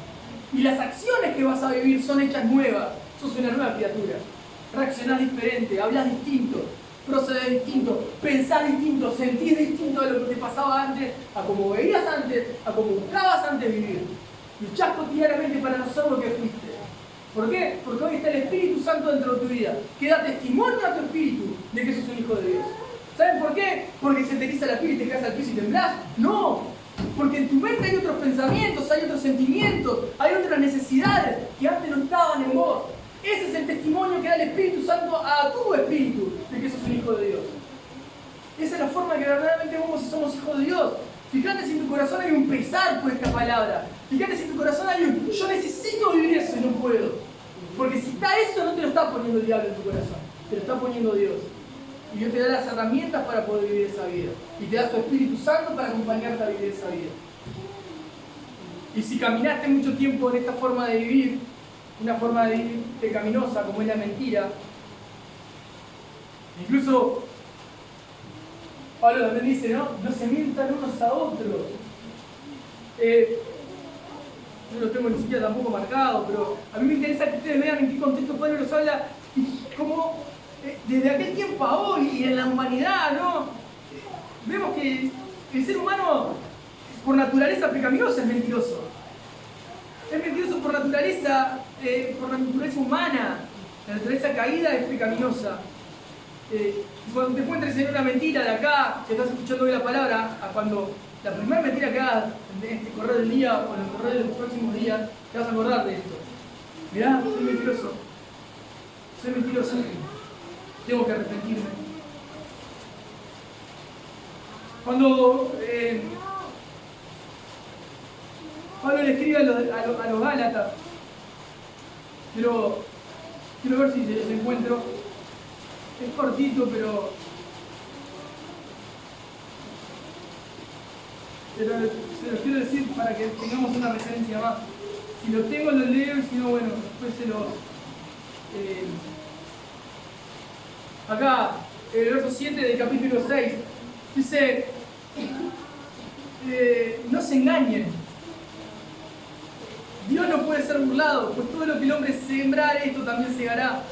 Y las acciones que vas a vivir son hechas nuevas. Sos una nueva criatura. Reaccionás diferente, hablas distinto, procedés distinto, pensás distinto, sentís distinto de lo que te pasaba antes, a como veías antes, a como buscabas antes vivir. Luchás cotidianamente para no ser lo que fuiste. ¿Por qué? Porque hoy está el Espíritu Santo dentro de tu vida, que da testimonio a tu espíritu de que sos un hijo de Dios. ¿Saben por qué? Porque se te eriza la piel y te caes al piso y temblás. No, porque en tu mente hay otros pensamientos, hay otros sentimientos, hay otras necesidades que antes no estaban en vos. Ese es el testimonio que da el Espíritu Santo a tu espíritu de que sos un hijo de Dios. Esa es la forma que verdaderamente vemos si somos hijos de Dios. Fíjate si en tu corazón hay un pesar por esta palabra. Fíjate si en tu corazón hay un yo necesito vivir eso y no puedo. Porque si está eso, no te lo está poniendo el diablo en tu corazón, te lo está poniendo Dios. Y Dios te da las herramientas para poder vivir esa vida. Y te da su Espíritu Santo para acompañarte a vivir esa vida. Y si caminaste mucho tiempo en esta forma de vivir, una forma de vivir pecaminosa como es la mentira, incluso Pablo también dice, ¿no? No se mientan unos a otros. No lo tengo ni siquiera tampoco marcado, pero a mí me interesa que ustedes vean en qué contexto Pablo los habla y cómo desde aquel tiempo a hoy y en la humanidad, ¿no? Vemos que el ser humano por naturaleza pecaminoso es mentiroso. Es mentiroso por naturaleza humana. La naturaleza caída es pecaminosa. Cuando te encuentres en una mentira de acá, que estás escuchando hoy la palabra, a cuando la primera mentira que hagas en este correr del día o en el correr de los próximos días, te vas a acordar de esto. Mirá, soy mentiroso. Soy mentiroso. Tengo que arrepentirme. Cuando Pablo le escribe a los Gálatas, quiero ver si se encuentro. Es cortito, pero se los quiero decir para que tengamos una referencia más. Si lo tengo, lo leo, y si no, bueno, después se los... acá, el verso 7 del capítulo 6, dice, no se engañen. Dios no puede ser burlado, pues todo lo que el hombre sembrare, esto también segará.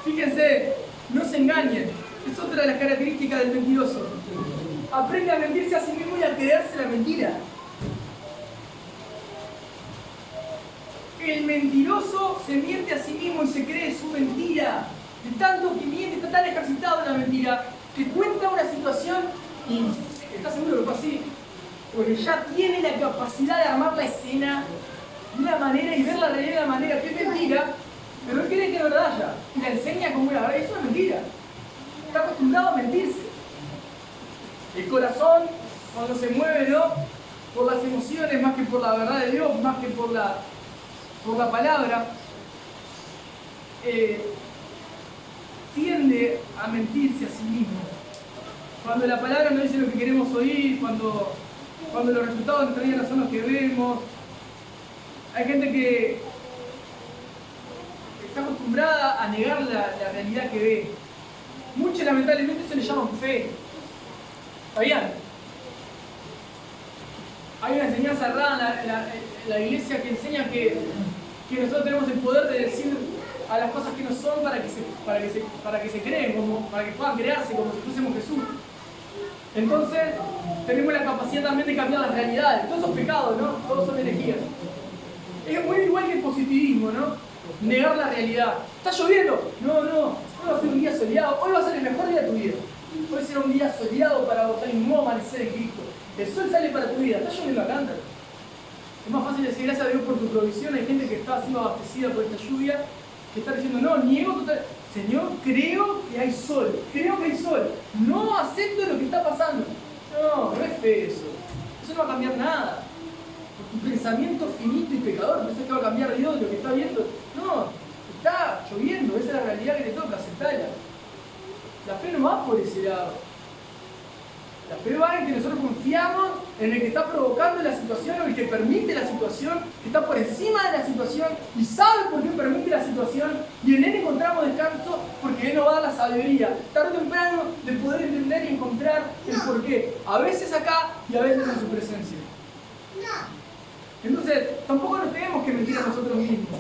Fíjense, no se engañen. Es otra de las características del mentiroso. Aprende a mentirse a sí mismo y a creerse la mentira. El mentiroso se miente a sí mismo y se cree su mentira. De tanto que miente, está tan ejercitado en la mentira, que cuenta una situación y está seguro que fue así, porque ya tiene la capacidad de armar la escena de una manera y ver la realidad de una manera que es mentira, pero él cree que es verdad ya. Y la enseña como una verdad. Es una mentira. Está acostumbrado a mentirse. El corazón, cuando se mueve, ¿no? Por las emociones, más que por la verdad de Dios, más que por la palabra, tiende a mentirse a sí mismo. Cuando la palabra no dice lo que queremos oír, cuando los resultados de nuestra vida no son los que vemos, hay gente que está acostumbrada a negar la realidad que ve. Muchos lamentablemente se le llaman fe. ¿Sabían? Hay una enseñanza errada en la iglesia que enseña que nosotros tenemos el poder de decir a las cosas que no son para que se creen, para que puedan crearse como si fuésemos Jesús. Entonces, tenemos la capacidad también de cambiar las realidades. Todos son pecados, ¿no? Todos son herejías. Es muy igual que el positivismo, ¿no? Negar la realidad. ¿Está lloviendo? No, hoy va a ser un día soleado. Hoy va a ser el mejor día de tu vida. Hoy será un día soleado para vos, hay un nuevo amanecer en Cristo. El sol sale para tu vida. ¿Está lloviendo acá? Es más fácil decir gracias a Dios por tu provisión. Hay gente que está siendo abastecida por esta lluvia, que está diciendo, no, niego total. Señor, creo que hay sol. Creo que hay sol. No acepto lo que está pasando. No es fe eso. Eso no va a cambiar nada. Tu pensamiento finito y pecador, ¿pensás que va a cambiar Dios lo que está viendo? No, está lloviendo, esa es la realidad que te toca, aceptarla. La fe no va por ese lado. La fe va en que nosotros confiamos en el que está provocando la situación o el que permite la situación, que está por encima de la situación y sabe por qué permite la situación, y en él encontramos descanso porque él nos va a dar la sabiduría, tarde o temprano, de poder entender y encontrar el porqué. A veces acá y a veces en su presencia. Entonces, tampoco nos tenemos que mentir a nosotros mismos.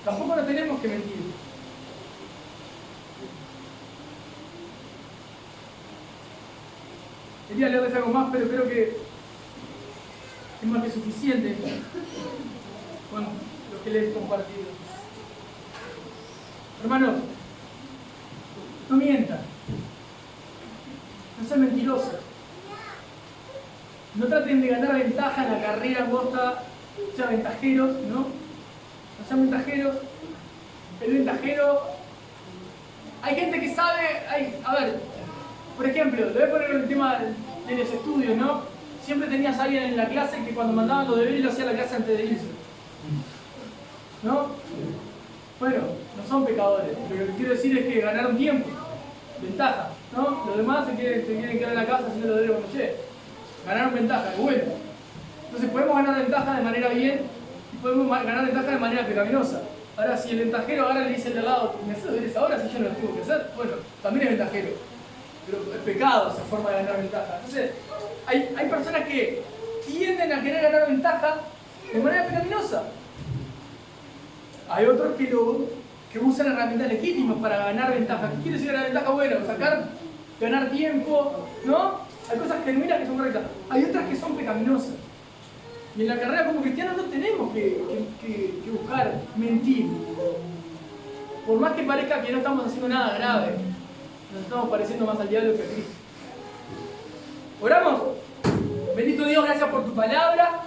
Tampoco nos tenemos que mentir. Quería leerles algo más, pero creo que es más que suficiente con lo que les he compartido. Hermanos, no mientan. sean mentirosos. No traten de ganar ventaja en la carrera angosta, sean ventajeros, ¿no? No sean ventajeros. El ventajero... Hay gente que sabe... a ver, por ejemplo, le voy a poner el tema de los estudios, ¿no? Siempre tenías a alguien en la clase que cuando mandaban los deberes lo hacía la clase antes de irse. ¿No? Bueno, no son pecadores. Lo que quiero decir es que ganaron tiempo. Ventaja, ¿no? Los demás se quieren quedar en la casa haciendo los deberes cuando llegue. Ganaron ventaja, es bueno. Entonces podemos ganar ventaja de manera bien y podemos ganar ventaja de manera pecaminosa. Ahora, si el ventajero ahora le dice al de al lado, ¿me haces los deberes ahora si yo no los tengo que hacer? Bueno, también es ventajero. Pero es pecado esa forma de ganar ventaja. Entonces, hay personas que tienden a querer ganar ventaja de manera pecaminosa. Hay otros que usan herramientas legítimas para ganar ventaja. ¿Qué quiere decir ganar ventaja? Bueno, ganar tiempo, ¿no? Hay cosas genuinas que son correctas. Hay otras que son pecaminosas. Y en la carrera como cristianos no tenemos que buscar mentir. Por más que parezca que no estamos haciendo nada grave, nos estamos pareciendo más al diablo que a Cristo. Oramos. Bendito Dios, gracias por tu palabra.